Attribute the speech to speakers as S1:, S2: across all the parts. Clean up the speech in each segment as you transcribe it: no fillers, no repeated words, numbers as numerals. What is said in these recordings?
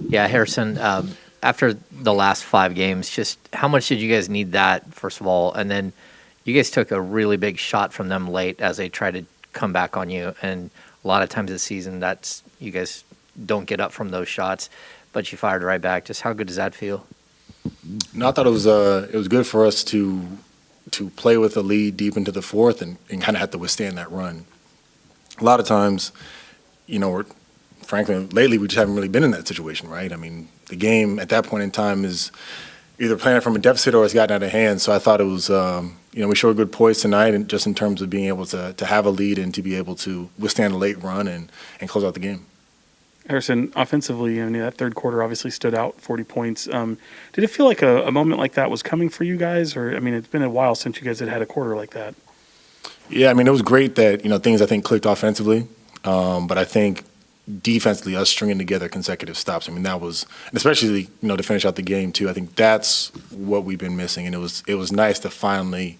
S1: Yeah, Harrison, after the last 5 games, just how much did you guys need that, first of all? And then you guys took a really big shot from them late as they tried to come back on you. And a lot of times this season, that's you guys don't get up from those shots, but you fired right back. Just how good does that feel?
S2: No, I thought it was good for us to play with a lead deep into the fourth and kind of have to withstand that run. A lot of times, frankly, lately we just haven't really been in that situation, right? I mean, the game at that point in time is either playing from a deficit or it's gotten out of hand. So I thought it was, we showed good poise tonight, and just in terms of being able to have a lead and to be able to withstand a late run and close out the game.
S3: Harrison, offensively, that third quarter obviously stood out, 40 points. Did it feel like a moment like that was coming for you guys? Or, it's been a while since you guys had a quarter like that.
S2: Yeah, it was great that, things I think clicked offensively. But I think defensively, us stringing together consecutive stops, that was, especially, to finish out the game too, I think that's what we've been missing. And it was nice to finally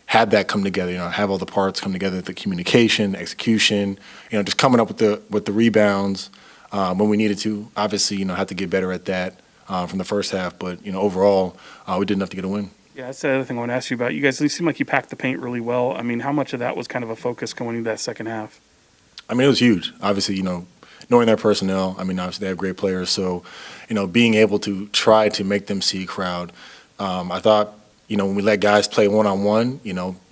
S2: have that come together, have all the parts come together, the communication, execution, just coming up with the rebounds. When we needed to, obviously, had to get better at that from the first half. But, overall, we did enough to get a win.
S3: Yeah, that's the other thing I want to ask you about. You guys seem like you packed the paint really well. How much of that was kind of a focus going into that second half?
S2: It was huge. Obviously, knowing their personnel, obviously they have great players. So, being able to try to make them see a crowd. I thought, when we let guys play one-on-one,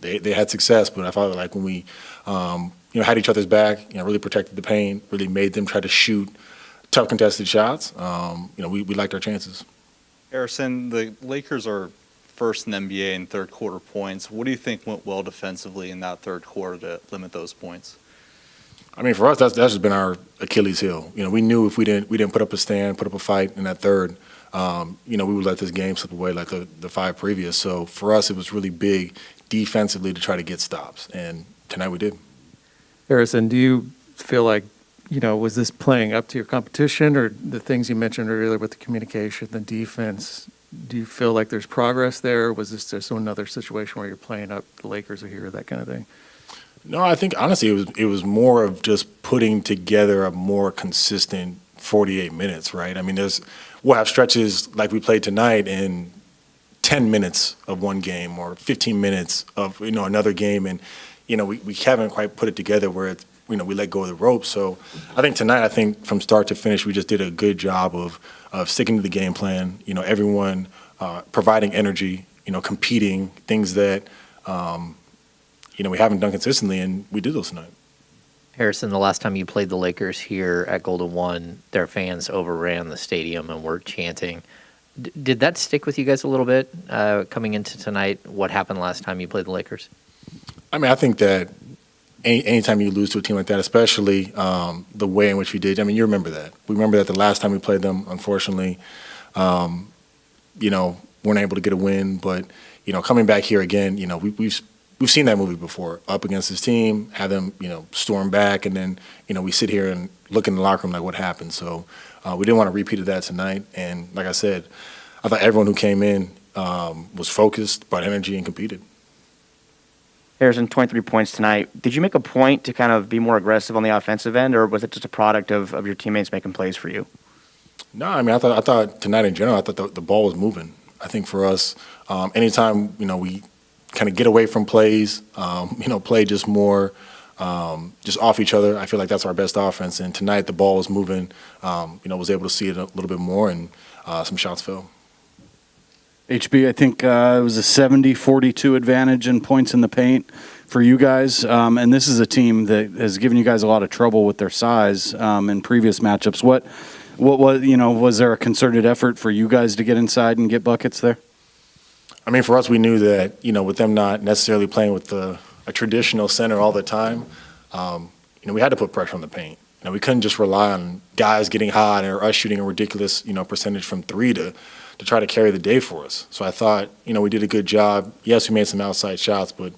S2: they had success. But I thought like when we had each other's back, really protected the paint, really made them try to shoot tough contested shots. We liked our chances.
S4: Harrison, the Lakers are first in the NBA in third quarter points. What do you think went well defensively in that third quarter to limit those points?
S2: For us, that's just been our Achilles heel. We knew if we didn't put up a stand, put up a fight in that third, we would let this game slip away like the 5 previous. So for us, it was really big defensively to try to get stops, and tonight we did.
S5: Harrison, do you feel like, was this playing up to your competition, or the things you mentioned earlier with the communication, the defense? Do you feel like there's progress there? Or was this just another situation where you're playing up the Lakers are here, that kind of thing?
S2: No, I think honestly it was more of just putting together a more consistent 48 minutes, right? We'll have stretches like we played tonight in 10 minutes of one game or 15 minutes of another game, and we haven't quite put it together where it's, we let go of the rope. So I think tonight, from start to finish, we just did a good job of sticking to the game plan. Everyone providing energy, competing, things that we haven't done consistently, and we did those tonight.
S1: Harrison, the last time you played the Lakers here at Golden One, their fans overran the stadium and were chanting. Did that stick with you guys a little bit coming into tonight? What happened last time you played the Lakers?
S2: I think that anytime you lose to a team like that, especially the way in which we did, you remember that. We remember that the last time we played them, unfortunately, weren't able to get a win. But, coming back here again, we've seen that movie before, up against this team, have them, storm back, and then, we sit here and look in the locker room like what happened. So we didn't want to repeat that tonight. And like I said, I thought everyone who came in was focused, brought energy, and competed.
S6: Harrison, 23 points tonight. Did you make a point to kind of be more aggressive on the offensive end, or was it just a product of your teammates making plays for you?
S2: No, I thought tonight in general, I thought the ball was moving. I think for us, anytime, we kind of get away from plays, play just more just off each other, I feel like that's our best offense. And tonight the ball was moving, was able to see it a little bit more, and some shots fell.
S7: HB, I think it was a 70-42 advantage in points in the paint for you guys. And this is a team that has given you guys a lot of trouble with their size in previous matchups. What was there a concerted effort for you guys to get inside and get buckets there?
S2: For us, we knew that, with them not necessarily playing with a traditional center all the time, we had to put pressure on the paint. We couldn't just rely on guys getting hot or us shooting a ridiculous, percentage from three to try to carry the day for us. So I thought, we did a good job. Yes, we made some outside shots, but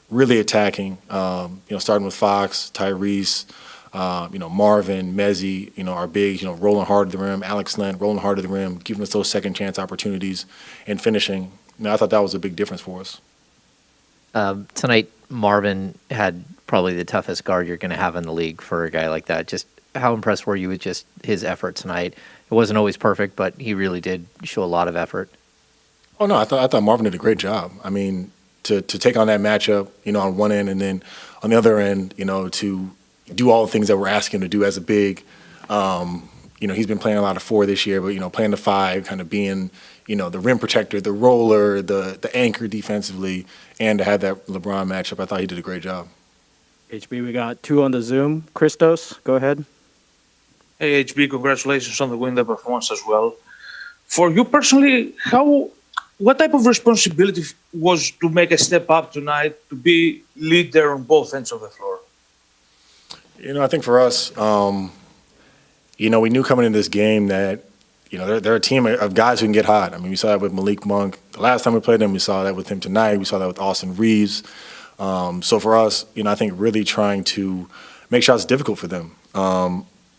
S2: really attacking, starting with Fox, Tyrese, Marvin, Mezzi, our bigs, rolling hard to the rim, Alex Len rolling hard to the rim, giving us those second chance opportunities and finishing. I thought that was a big difference for us.
S1: Tonight, Marvin had probably the toughest guard you're going to have in the league for a guy like that. Just how impressed were you with just his effort tonight? It wasn't always perfect, but he really did show a lot of effort.
S2: Oh no, I thought Marvin did a great job. I mean, to take on that matchup, on one end, and then on the other end, to do all the things that we're asking him to do as a big. He's been playing a lot of 4 this year, but playing the 5, kind of being the rim protector, the roller, the anchor defensively, and to have that LeBron matchup, I thought he did a great job.
S8: HB, we got 2 on the Zoom. Christos, go ahead.
S9: Hey, HB, congratulations on the win, the performance as well. For you personally, what type of responsibility was to make a step up tonight to be leader on both ends of the floor?
S2: I think for us, we knew coming into this game that, they're a team of guys who can get hot. I mean, we saw that with Malik Monk the last time we played them. We saw that with him tonight. We saw that with Austin Reeves. So for us, I think really trying to make shots difficult for them.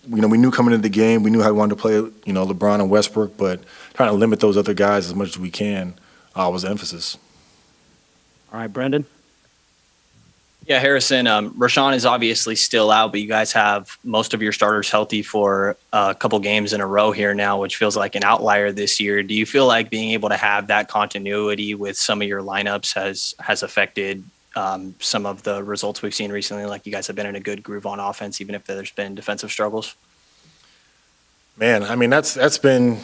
S2: We knew coming into the game, we knew how we wanted to play, LeBron and Westbrook, but trying to limit those other guys as much as we can was the emphasis.
S8: All right, Brendan.
S10: Yeah, Harrison, Rashawn is obviously still out, but you guys have most of your starters healthy for a couple games in a row here now, which feels like an outlier this year. Do you feel like being able to have that continuity with some of your lineups has affected some of the results we've seen recently? Like you guys have been in a good groove on offense, even if there's been defensive struggles?
S2: Man, I mean, that's been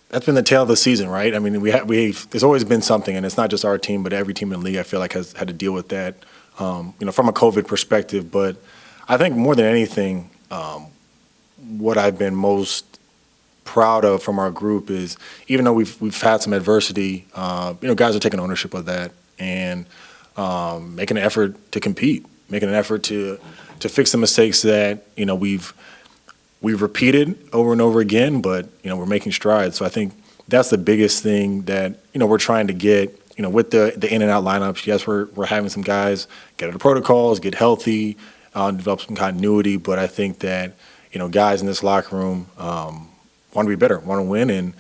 S2: the tale of the season, right? I mean, there's always been something, and it's not just our team, but every team in the league, I feel like, has had to deal with that, from a COVID perspective. But I think more than anything, what I've been most proud of from our group is, even though we've had some adversity, guys are taking ownership of that and making an effort to compete, making an effort to fix the mistakes that we've repeated over and over again, but we're making strides. So I think that's the biggest thing that we're trying to get. With the in and out lineups. Yes, we're having some guys get out of protocols, get healthy, develop some continuity. But I think that guys in this locker room want to be better, want to win, and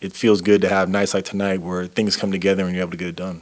S2: it feels good to have nights like tonight where things come together and you're able to get it done.